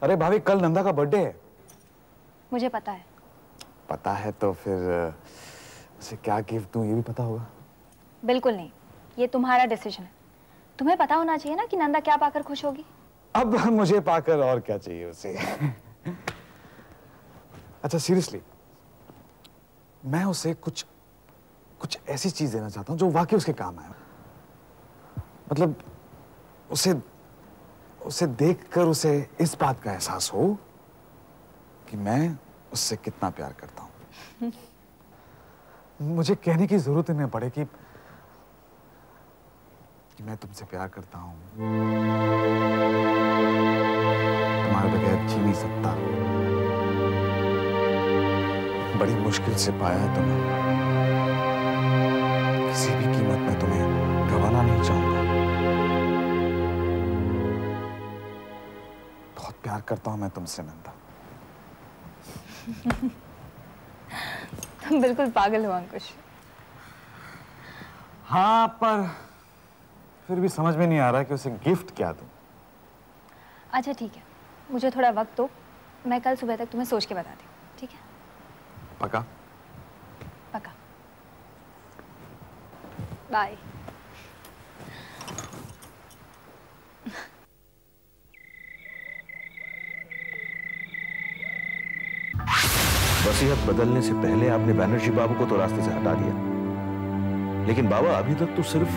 अरे भाभी, कल नंदा का बर्थडे है। मुझे पता है। पता है तो फिर उसे क्या गिफ्ट दूं ये भी पता होगा। बिल्कुल नहीं, ये तुम्हारा डिसीजन है। तुम्हें पता होना चाहिए ना कि नंदा क्या पाकर खुश होगी। अब मुझे पाकर और क्या चाहिए उसे। अच्छा सीरियसली, मैं उसे कुछ ऐसी चीज देना चाहता हूं जो वाकई उसके काम आए। मतलब उसे देखकर उसे इस बात का एहसास हो कि मैं उससे कितना प्यार करता हूं। मुझे कहने की जरूरत ही नहीं पड़े कि मैं तुमसे प्यार करता हूं, तुम्हारे बगैर जी नहीं सकता, बड़ी मुश्किल से पाया है तुम्हें, किसी भी कीमत में तुम्हें गंवाना नहीं चाहूंगा। बहुत प्यार करता हूं मैं तुमसे नंदा। तुम बिल्कुल पागल हो अंकुश। हाँ, पर फिर भी समझ में नहीं आ रहा कि उसे गिफ्ट क्या दूं। अच्छा ठीक है, मुझे थोड़ा वक्त दो, मैं कल सुबह तक तुम्हें सोच के बताती हूँ, ठीक है? पक्का? पक्का। बाय। वसीयत बदलने से पहले आपने बैनर्जी बाबू को तो रास्ते से हटा दिया, लेकिन बाबा अभी तक तो सिर्फ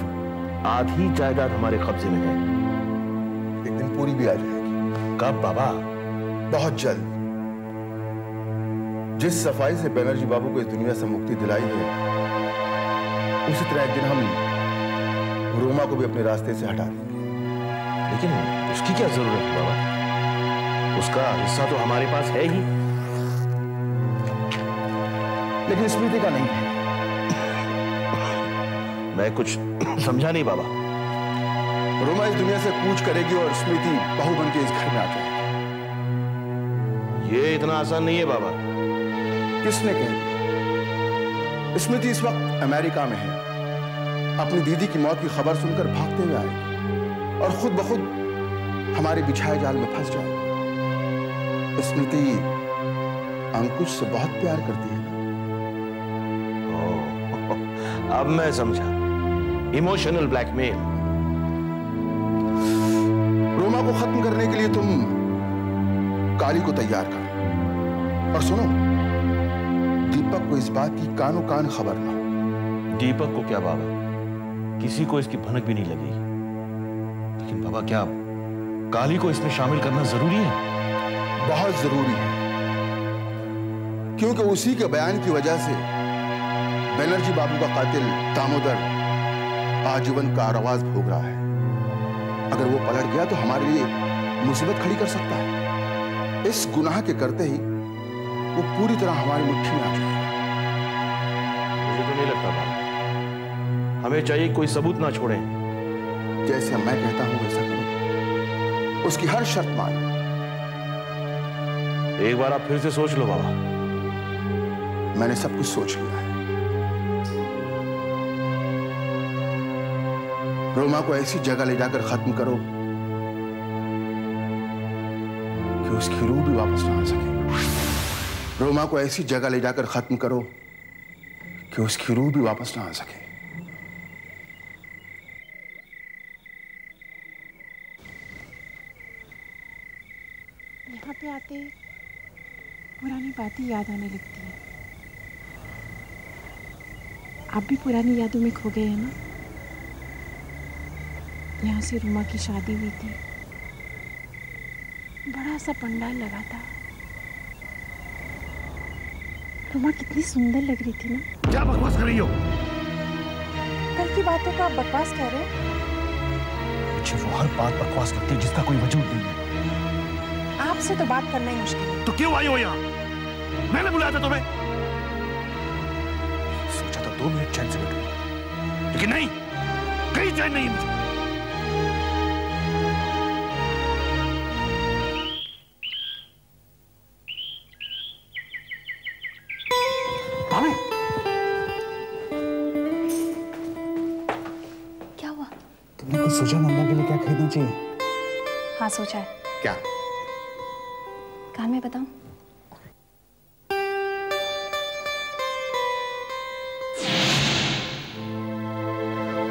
आधी जायदाद हमारे कब्जे में है। एक दिन पूरी भी आ जाएगी। कब बाबा? बहुत जल्द। जिस सफाई से बैनर्जी बाबू को इस दुनिया से मुक्ति दिलाई है, उसी तरह एक दिन हम रोमा को भी अपने रास्ते से हटा देंगे। लेकिन उसकी क्या जरूरत है बाबा? उसका हिस्सा तो हमारे पास है ही। लेकिन स्मृति का नहीं है। मैं कुछ समझा नहीं बाबा। रोमा इस दुनिया से कूच करेगी और स्मृति बहू बन के इस घर में आ जाएगी। ये इतना आसान नहीं है बाबा। किसने कह दिया? स्मृति इस वक्त अमेरिका में है, अपनी दीदी की मौत की खबर सुनकर भागते हुए आएगी और खुद ब खुद हमारे बिछाए जाल में फंस जाएगी। स्मृति अंकुश से बहुत प्यार करती है। अब मैं समझा, इमोशनल ब्लैकमेल। रोमा को खत्म करने के लिए तुम काली को तैयार करो और सुनो, दीपक को इस बात की कानो कान खबर ना हो। दीपक को क्या बाबा? किसी को इसकी भनक भी नहीं लगेगी। लेकिन बाबा क्या काली को इसमें शामिल करना जरूरी है? बहुत जरूरी है, क्योंकि उसी के बयान की वजह से बैनर्जी बाबू का कातिल दामोदर आजीवन कारावास भोग रहा है। अगर वो पलट गया तो हमारे लिए मुसीबत खड़ी कर सकता है। इस गुनाह के करते ही वो पूरी तरह हमारी मुट्ठी में आ जाएगा। मुझे तो नहीं लगता बाबा, हमें चाहिए कोई सबूत ना छोड़ें। जैसे मैं कहता हूं वैसा करो, उसकी हर शर्त मान। एक बार आप फिर से सोच लो बाबा। मैंने सब कुछ सोच लिया है। रोमा को ऐसी जगह ले जाकर खत्म करो कि उसकी रूह भी वापस ना आ सके। रोमा को ऐसी जगह ले जाकर खत्म करो कि उसकी रूह भी वापस ना आ सके। यहाँ पे आते पुरानी बातें याद आने लगती हैं। आप भी पुरानी यादों में खो गए हैं ना? यहाँ से रुमा की शादी हुई थी, बड़ा सा पंडाल लगा था। रुमा कितनी सुंदर लग रही थी ना। क्या बकवास कर रही हो? कल की बातों का आप बकवास कह रहे हैं? मुझे वो हर बात बकवास लगती है जिसका कोई वजूद नहीं है। आपसे तो बात करना ही मुश्किल है। तो क्यों आई हो यहाँ? मैंने बुलाया था तुम्हें। सोचा था 2 मिनट चैन से बैठूंगा, लेकिन नहीं, कहीं चैन नहीं मुझे। क्या हुआ? तुमने कुछ सोचा नंदा के लिए क्या खरीदना चाहिए? हाँ सोचा है। क्या? काम में बताऊं?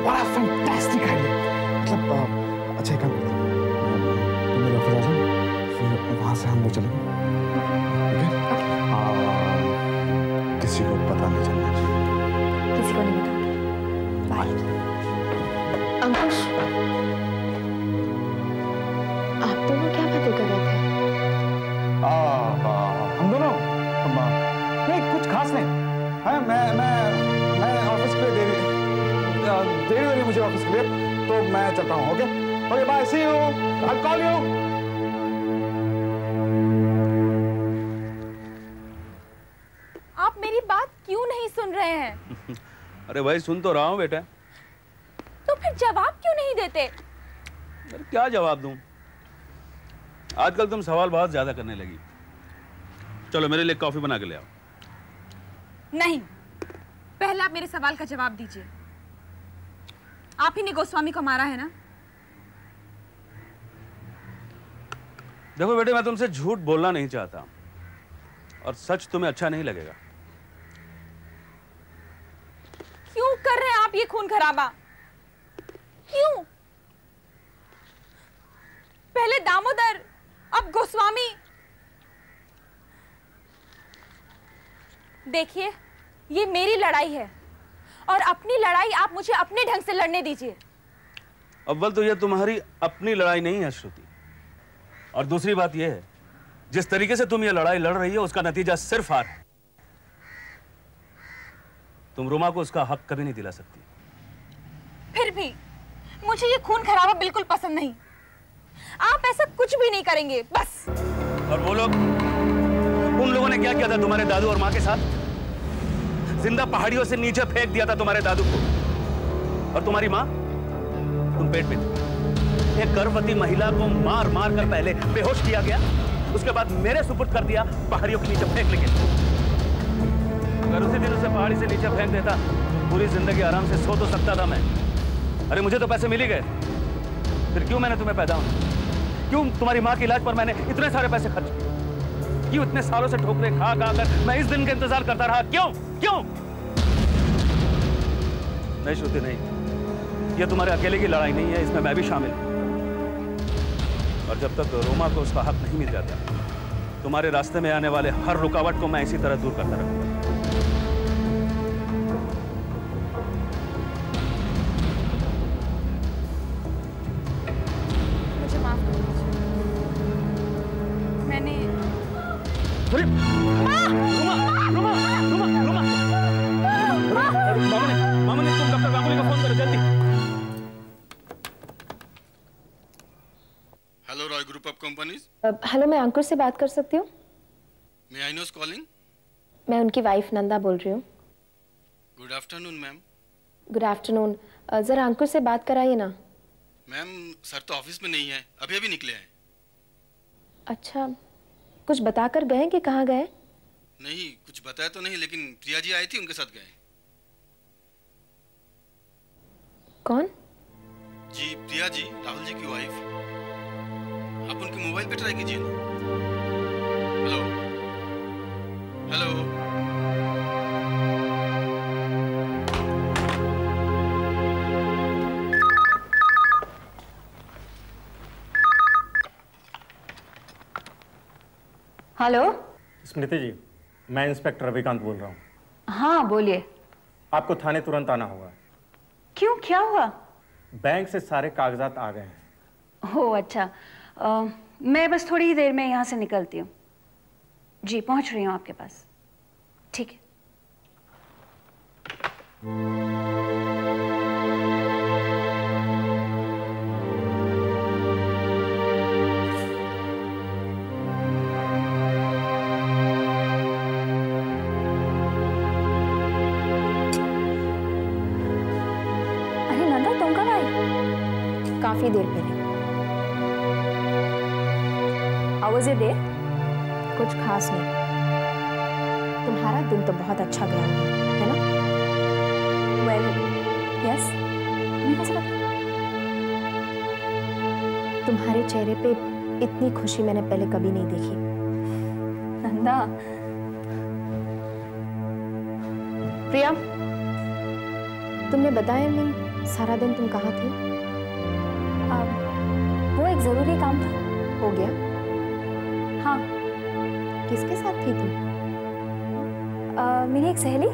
What a fantastic idea! मतलब अच्छा काम करते हैं, तुम मेरे ऑफिस आ जाओ, फिर वहाँ से हम लोग चलेंगे, ओके? किसी को पता नहीं चलना चाहिए। किसी को नहीं बताऊंगी। बाय। अंकुश, आप दोनों क्या बातें कर रहे थे? हम दोनों नहीं, कुछ खास नहीं। हाँ, मैं ऑफिस के लिए देरी हो रही है मुझे ऑफिस के लिए, तो मैं चलता हूँ। Okay okay, bye, see you, I call you. आप मेरी बात क्यों नहीं सुन रहे हैं? अरे भाई सुन तो रहा हूँ बेटा। तो फिर जवाब क्यों नहीं देते? अरे क्या जवाब दूं? आजकल तुम सवाल बहुत ज्यादा करने लगी। चलो मेरे लिए कॉफी बना के ले आओ। नहीं, पहले आप मेरे सवाल का जवाब दीजिए। आप ही ने गोस्वामी को मारा है ना? देखो बेटे, मैं तुमसे झूठ बोलना नहीं चाहता और सच तुम्हें अच्छा नहीं लगेगा। क्यों कर रहे हैं आप ये खून खराबा? क्यों? पहले दामोदर, अब गोस्वामी। देखिए, ये मेरी लड़ाई है और अपनी लड़ाई आप मुझे अपने ढंग से लड़ने दीजिए। अव्वल तो ये तुम्हारी अपनी लड़ाई नहीं है श्रुति, और दूसरी बात ये है, जिस तरीके से तुम ये लड़ाई लड़ रही हो उसका नतीजा सिर्फ हार है। तुम रुमा को उसका हक कभी नहीं दिला सकती। फिर भी मुझे ये खून खराबा बिल्कुल पसंद नहीं। आप ऐसा कुछ भी नहीं करेंगे, बस। और वो लोग, उन लोगों ने क्या किया था तुम्हारे दादू और माँ के साथ? जिंदा पहाड़ियों से नीचे फेंक दिया था तुम्हारे दादू को। और तुम्हारी माँ, तुम पेट में थी। एक गर्भवती महिला को मार मार कर पहले बेहोश किया गया, उसके बाद मेरे सुपुर्द कर दिया पहाड़ियों के नीचे फेंक लेके। अगर उसी दिन उसे पहाड़ी से नीचे फेंक देता, पूरी जिंदगी आराम से सो तो सकता था मैं। अरे मुझे तो पैसे मिल ही गए, फिर क्यों मैंने तुम्हें पैदा होना? क्यों तुम्हारी माँ के इलाज पर मैंने इतने सारे पैसे खर्च किए? क्यों इतने सालों से ठोकरे खा खा कर मैं इस दिन का इंतजार करता रहा? क्यों क्यों? नहीं श्रुति, नहीं, ये तुम्हारे अकेले की लड़ाई नहीं है, इसमें मैं भी शामिल हूं। और जब तक रोमा को उसका हक नहीं मिल जाता, तुम्हारे रास्ते में आने वाले हर रुकावट को मैं इसी तरह दूर करता रहूंगा। मुझे माफ कर दीजिए, मैंने मामूली, तुम डॉक्टर गांगुली का फोन करो जल्दी। Hello Roy group of companies. Hello, मैं अंकुर से बात कर सकती हूँ? मे आई नोस कॉलिंग? मैं उनकी वाइफ नंदा बोल रही हूँ। Good afternoon ma'am. Good afternoon. ज़रा अंकुर से बात कराइए ना। मैम सर तो ऑफिस में नहीं है, अभी अभी निकले हैं। अच्छा, कुछ बताकर गए कि कहाँ गए? नहीं, कुछ बताया तो नहीं, लेकिन प्रिया जी आई थी, उनके साथ गए। कौन? जी प्रिया जी, राहुल जी की वाइफ। आप उनके मोबाइल पे ट्राई कीजिए ना। Hello hello. हेलो। स्मृति जी, मैं इंस्पेक्टर रविकांत बोल रहा हूँ। हाँ बोलिए। आपको थाने तुरंत आना होगा। क्यों, क्या हुआ? बैंक से सारे कागजात आ गए हैं। ओह अच्छा, मैं बस थोड़ी ही देर में यहाँ से निकलती हूँ। जी पहुँच रही हूँ आपके पास। ठीक है। अरे नंदा, तुम कब आई? काफ़ी देर पहले। How was your day? कुछ खास नहीं। तुम्हारा दिन तो बहुत अच्छा गया है ना? Well, yes. मैं कैसे बता? तुम्हारे चेहरे पे इतनी खुशी मैंने पहले कभी नहीं देखी। नंदा। प्रिया, तुमने बताया नहीं सारा दिन तुम कहाँ थी? वो एक जरूरी काम था। हो गया? हाँ। किसके साथ थी तुम? मेरी एक सहेली।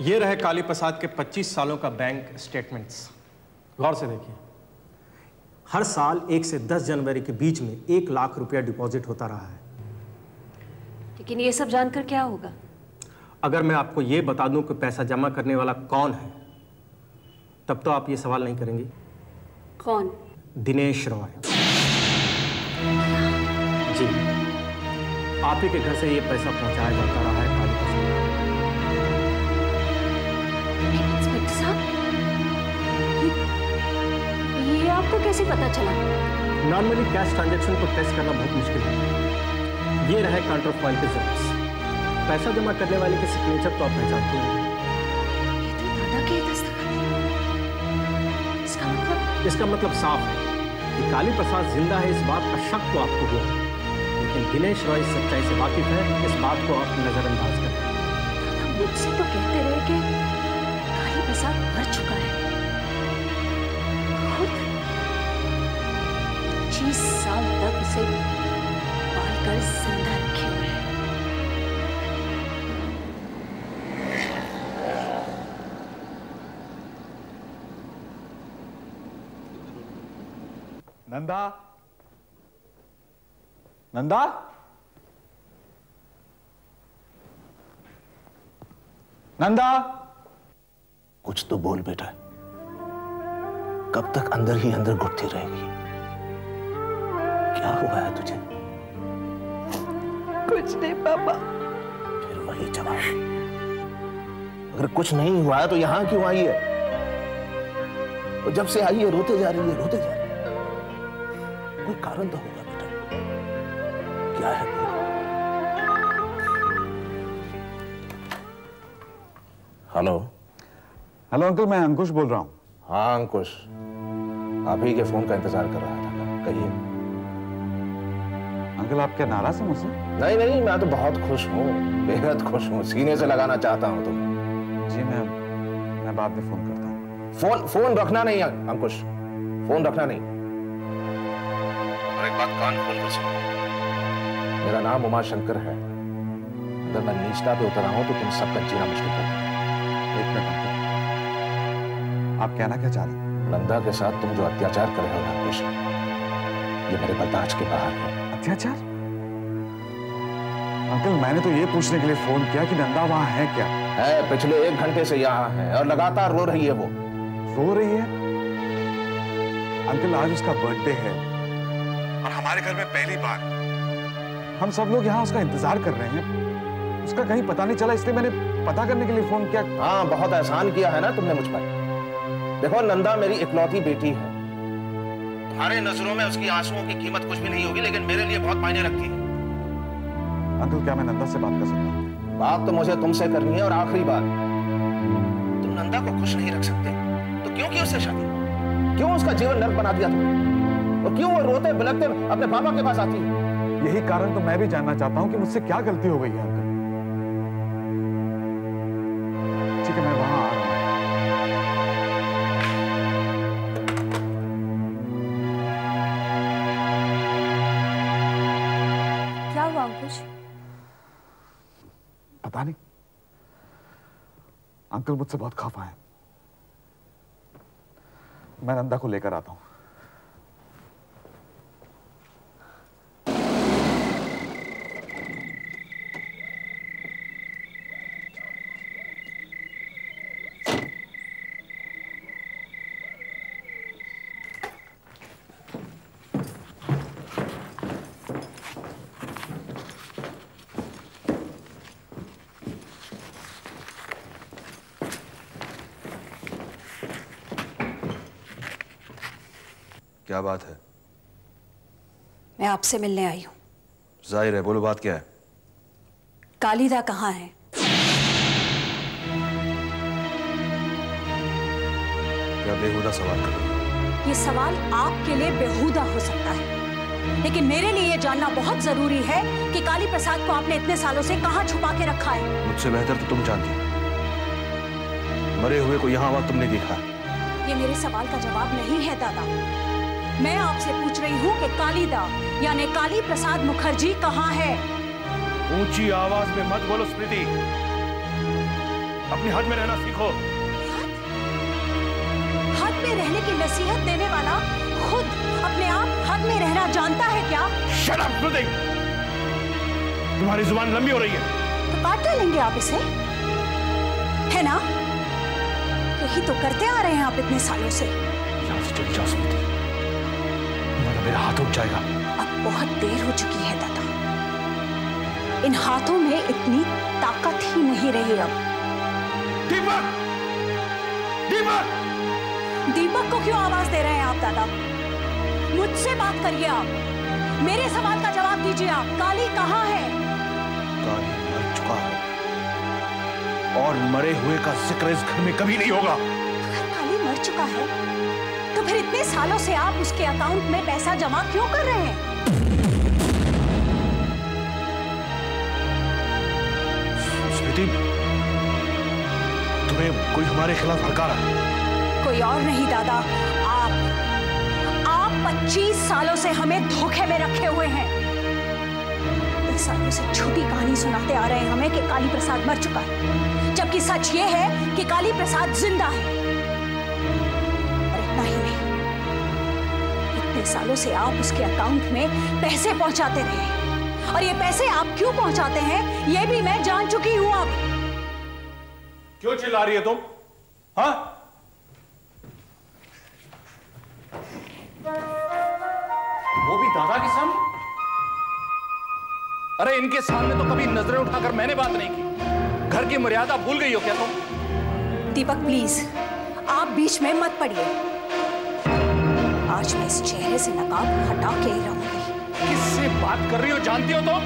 ये रहे काली प्रसाद के 25 सालों का बैंक स्टेटमेंट्स। गौर से देखिए, हर साल 1 से 10 जनवरी के बीच में 1 लाख रुपया डिपॉजिट होता रहा है। लेकिन ये सब जानकर क्या होगा? अगर मैं आपको ये बता दूं कि पैसा जमा करने वाला कौन है, तब तो आप ये सवाल नहीं करेंगी। कौन? दिनेश रॉय जी। आप ही के घर से ये पैसा पहुंचाया जाता रहा है काली प्रसाद। इंस्पेक्टर साहब, ये आपको कैसे पता चला? नॉर्मली कैश ट्रांजैक्शन को टेस्ट करना बहुत मुश्किल है। ये रहे काउंटर फाइल के रिजल्ट्स। पैसा जमा करने वाले के सिग्नेचर तो आप पहचानते हैं। ये तो दादा के दस्तखत हैं। इसका मतलब साफ है कि काली प्रसाद जिंदा है। इस बात का शक तो आपको हुआ, लेकिन दिनेश रॉय इस सच्चाई से वाकिफ है। इस बात को आप नजरअंदाज करें। दादा मुझसे तो कहते रहे कि काली प्रसाद मर चुका है। खुद 25 साल तक उसे पालकर जिंदा रखे हुए हैं। नंदा, नंदा, नंदा, कुछ तो बोल बेटा। कब तक अंदर ही अंदर घुटती रहेगी? क्या हुआ है तुझे? कुछ नहीं पापा। फिर वही जवाब। अगर कुछ नहीं हुआ है तो यहां क्यों आई है? और जब से आई है रोते जा रही है, रोते जा रही है। कोई कारण तो होगा बेटा। क्या है बोल? हेलो। हेलो अंकल, मैं अंकुश बोल रहा हूँ। हाँ अंकुश, आप ही के फोन का इंतजार कर रहा था। कहिए। अंकल आप क्या नाराज हैं मुझसे? नहीं नहीं, मैं तो बहुत खुश हूँ, बेहद खुश हूँ। सीने से लगाना चाहता हूँ तुम्हें। जी मैं बाद में फोन करता हूँ। फोन रखना नहीं अंकुश, फोन रखना नहीं। और एक बात कान खोल कर सुनो, मेरा नाम उमा शंकर है। अगर मैं नीचता पे उतर आऊं तो तुम सबका जीना मुश्किल कर देगा। एक मिनट अंकल, आप कहना क्या चाह रहे हैं? नंदा के साथ तुम जो अत्याचार कर रहे हो अंकुश, ये मेरे बर्दाश्त के बाहर है। अत्याचार? अंकल मैंने तो ये पूछने के लिए फोन किया कि नंदा वहां है क्या? है, पिछले 1 घंटे से यहाँ है और लगातार रो रही है। वो रो रही है? अंकल आज उसका बर्थडे है और हमारे घर में पहली बार हम सब लोग यहाँ उसका इंतजार कर रहे हैं। उसका कहीं पता नहीं चला, इसलिए मैंने पता करने के लिए फोन किया। हाँ, बहुत एहसान किया है ना तुमने मुझ पर। देखो नंदा मेरी इकलौती बेटी है। तुम्हारे नजरों में उसकी आंसुओं की कीमत कुछ भी नहीं होगी, लेकिन मेरे लिए बहुत मायने रखती है। अंकल क्या मैं नंदा से बात कर सकता हूँ? बात तो मुझे तुमसे करनी है। और आखिरी बात, तुम नंदा को खुश नहीं रख सकते तो क्यों की उससे शादी? क्यों उसका जीवन नर्क बना दिया तुमने? और क्यों वो रोते बिलखते अपने पापा के पास आती है? यही कारण तो मैं भी जानना चाहता हूँ कि मुझसे क्या गलती हो गई है अंकल। ठीक है मैं वहां आ रहा हूँ। क्या हुआ अंकुश? पता नहीं, अंकल मुझसे बहुत खफा है। मैं नंदा को लेकर आता हूं। क्या बात है? मैं आपसे मिलने आई हूं। जाहिर है, बोलो बात क्या है? कालीदा कहाँ है? क्या बेहुदा सवाल कर रही हो? ये सवाल आपके लिए बेहुदा हो सकता है, लेकिन मेरे लिए ये जानना बहुत जरूरी है कि काली प्रसाद को आपने इतने सालों से कहां छुपा के रखा है। मुझसे बेहतर तो तुम जानती हो। मरे हुए को यहाँ वक्त तुमने देखा। ये मेरे सवाल का जवाब नहीं है दादा। मैं आपसे पूछ रही हूँ कि कालीदा यानी काली प्रसाद मुखर्जी कहाँ है? ऊंची आवाज में मत बोलो स्मृति, अपनी हद में रहना सीखो। हद में रहने की नसीहत देने वाला खुद अपने आप हद में रहना जानता है क्या? शट अप स्मृति, तुम्हारी जुबान लंबी हो रही है। तो काट डालेंगे आप इसे, है ना? यही तो करते आ रहे हैं आप इतने सालों से। यहाँ से चली जाओ स्मृति, वरना मेरा हाथ उठ जाएगा। अब बहुत देर हो चुकी है दादा, इन हाथों में इतनी ताकत ही नहीं रही अब। दीपक! दीपक! दीपक को क्यों आवाज दे रहे हैं आप दादा? मुझसे बात करिए आप, मेरे सवाल का जवाब दीजिए आप। काली कहाँ है? काली मर चुका है और मरे हुए का जिक्र इस घर में कभी नहीं होगा। अगर काली मर चुका है तो फिर इतने सालों से आप उसके अकाउंट में पैसा जमा क्यों कर रहे हैं? स्मृति, तुम्हें कोई हमारे खिलाफ भड़का रहा है। कोई और नहीं दादा, आप 25 सालों से हमें धोखे में रखे हुए हैं। 20 सालों से झूठी कहानी सुनाते आ रहे हैं हमें कि काली प्रसाद मर चुका है, जबकि सच ये है कि काली प्रसाद जिंदा है। और इतना ही नहीं, इतने सालों से आप उसके अकाउंट में पैसे पहुंचाते रहे, और ये पैसे आप क्यों पहुंचाते हैं ये भी मैं जान चुकी हूं। अब क्यों चिल्ला रही है तुम? हाँ, वो भी दादा के सामने? अरे इनके सामने तो कभी नजरें उठाकर मैंने बात नहीं की। घर की मर्यादा भूल गई हो क्या तुम? दीपक प्लीज, आप बीच में मत पड़िए। आज मैं इस चेहरे से नकाब हटा के ही रहूंगी। किससे बात कर रही हो जानती हो तुम?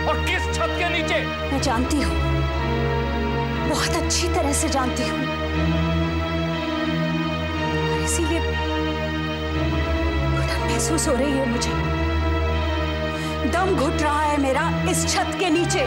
और किस छत के नीचे? मैं जानती हूँ, बहुत अच्छी तरह से जानती हूँ, और इसीलिए घुटन महसूस हो रही है मुझे। दम घुट रहा है मेरा इस छत के नीचे।